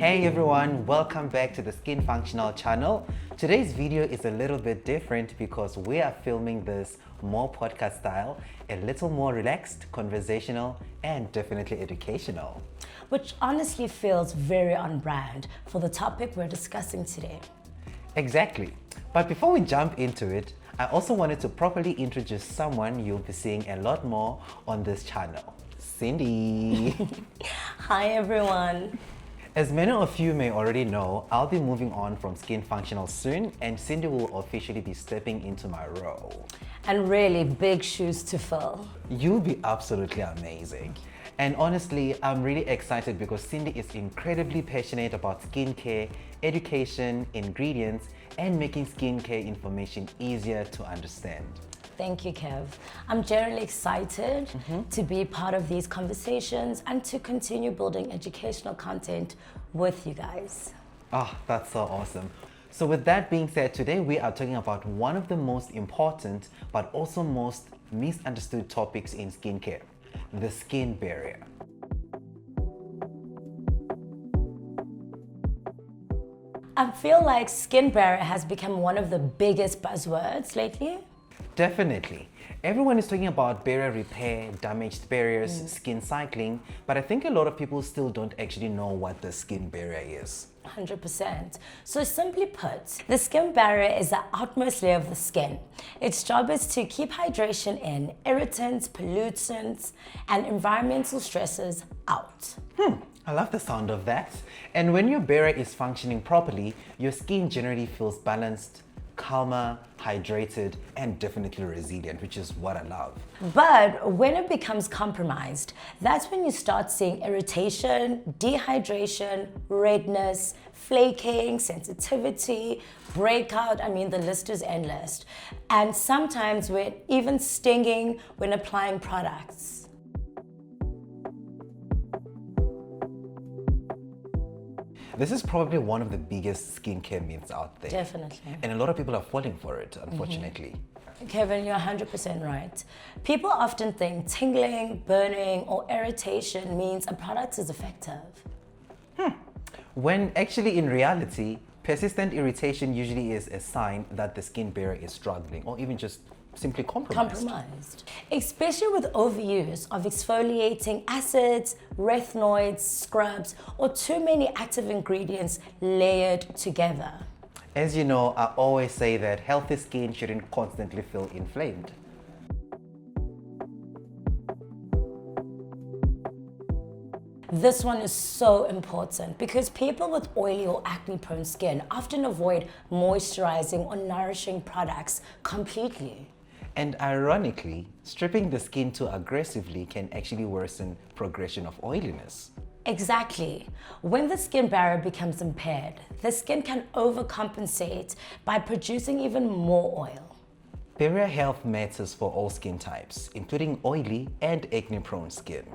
Hey everyone, welcome back to the Skin Functional channel. Today's video is a little bit different because we are filming this more podcast style, a little more relaxed, conversational, and definitely educational. Which honestly feels very on brand for the topic we're discussing today. Exactly. But before we jump into it, I also wanted to properly introduce someone you'll be seeing a lot more on this channel. Sindi. Hi everyone. As many of you may already know, I'll be moving on from Skin Functional soon, and Sindi will officially be stepping into my role. And really big shoes to fill. You'll be absolutely amazing. And honestly, I'm really excited because Sindi is incredibly passionate about skincare, education, ingredients, and making skincare information easier to understand. Thank you, Kev. I'm generally excited to be part of these conversations and to continue building educational content with you guys. Ah, that's so awesome. So with that being said, today we are talking about one of the most important but also most misunderstood topics in skincare, the skin barrier. I feel like skin barrier has become one of the biggest buzzwords lately. Definitely. Everyone is talking about barrier repair, damaged barriers, skin cycling, but I think a lot of people still don't actually know what the skin barrier is. 100%. So simply put, the skin barrier is the outermost layer of the skin. Its job is to keep hydration in, irritants, pollutants, and environmental stresses out. I love the sound of that. And when your barrier is functioning properly, your skin generally feels balanced, calmer, hydrated, and definitely resilient, which is what I love. But when it becomes compromised, that's when you start seeing irritation, dehydration, redness, flaking, sensitivity, breakout. I mean, the list is endless. And sometimes we're even stinging when applying products. This is probably one of the biggest skincare myths out there. Definitely. And a lot of people are falling for it, unfortunately. Kevin, you're 100% right. People often think tingling, burning, or irritation means a product is effective. When actually in reality, persistent irritation usually is a sign that the skin barrier is struggling or even just simply compromised. Especially with overuse of exfoliating acids, retinoids, scrubs, or too many active ingredients layered together. As you know, I always say that healthy skin shouldn't constantly feel inflamed. This one is so important because people with oily or acne-prone skin often avoid moisturizing or nourishing products completely. And ironically, stripping the skin too aggressively can actually worsen progression of oiliness. Exactly. When the skin barrier becomes impaired, the skin can overcompensate by producing even more oil. Barrier health matters for all skin types, including oily and acne-prone skin.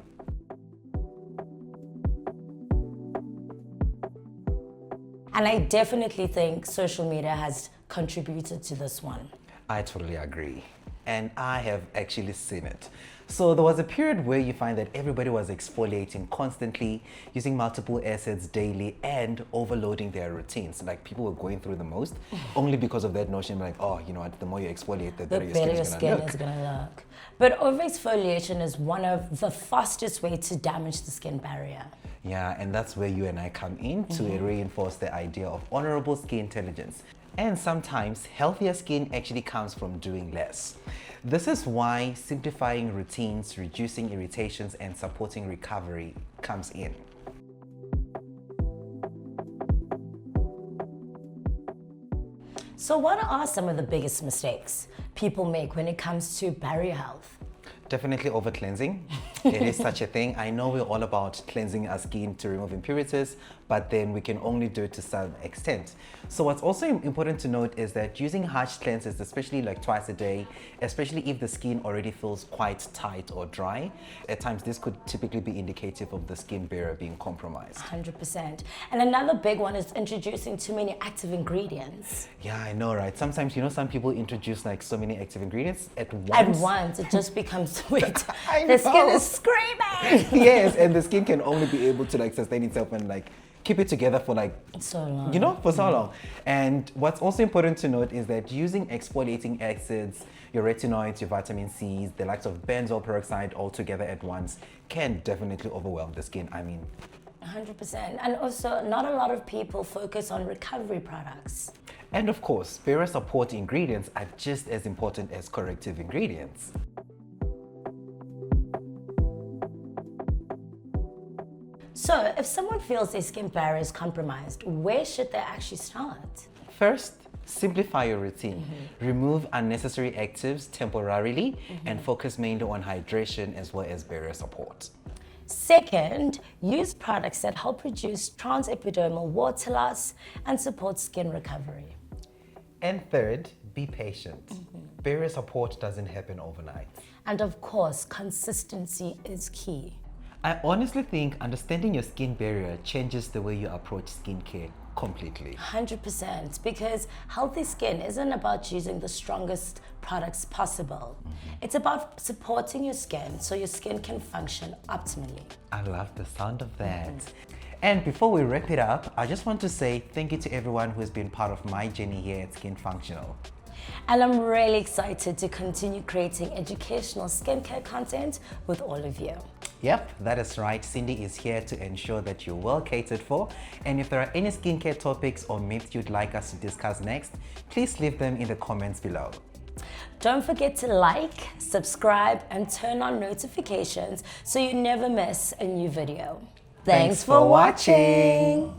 And I definitely think social media has contributed to this one. I totally agree. And I have actually seen it. So there was a period where you find that everybody was exfoliating constantly, using multiple acids daily and overloading their routines. Like people were going through the most only because of that notion like, oh, you know what, the more you exfoliate, the better your skin is gonna look. But over-exfoliation is one of the fastest ways to damage the skin barrier. Yeah, and that's where you and I come in to reinforce the idea of honorable skin intelligence. And sometimes healthier skin actually comes from doing less. This is why simplifying routines, reducing irritations, and supporting recovery comes in. So what are some of the biggest mistakes people make when it comes to barrier health? Definitely over cleansing. It is such a thing. I know we're all about cleansing our skin to remove impurities, but then we can only do it to some extent. So what's also important to note is that using harsh cleansers, especially like twice a day, especially if the skin already feels quite tight or dry, at times this could typically be indicative of the skin barrier being compromised. 100%. And another big one is introducing too many active ingredients. Yeah, I know, right? Sometimes, you know, some people introduce like so many active ingredients at once. At once, it just becomes sweet. The skin is screaming. Yes, and the skin can only be able to like sustain itself and like keep it together for like So long. you know, for so long. And what's also important to note is that using exfoliating acids, your retinoids, your vitamin C's, the likes of benzoyl peroxide all together at once can definitely overwhelm the skin. I mean, 100%. And also, not a lot of people focus on recovery products. and of course, barrier support ingredients are just as important as corrective ingredients. So, if someone feels their skin barrier is compromised, where should they actually start? First, simplify your routine. Remove unnecessary actives temporarily and focus mainly on hydration as well as barrier support. Second, use products that help reduce transepidermal water loss and support skin recovery. And third, be patient. Barrier support doesn't happen overnight. And of course, consistency is key. I honestly think understanding your skin barrier changes the way you approach skincare completely. 100%, because healthy skin isn't about using the strongest products possible. It's about supporting your skin so your skin can function optimally. I love the sound of that. And before we wrap it up, I just want to say thank you to everyone who has been part of my journey here at Skin Functional. And I'm really excited to continue creating educational skincare content with all of you. Yep, that is right. Cindy is here to ensure that you're well catered for. And if there are any skincare topics or myths you'd like us to discuss next, please leave them in the comments below. Don't forget to like, subscribe, and turn on notifications so you never miss a new video. Thanks for watching.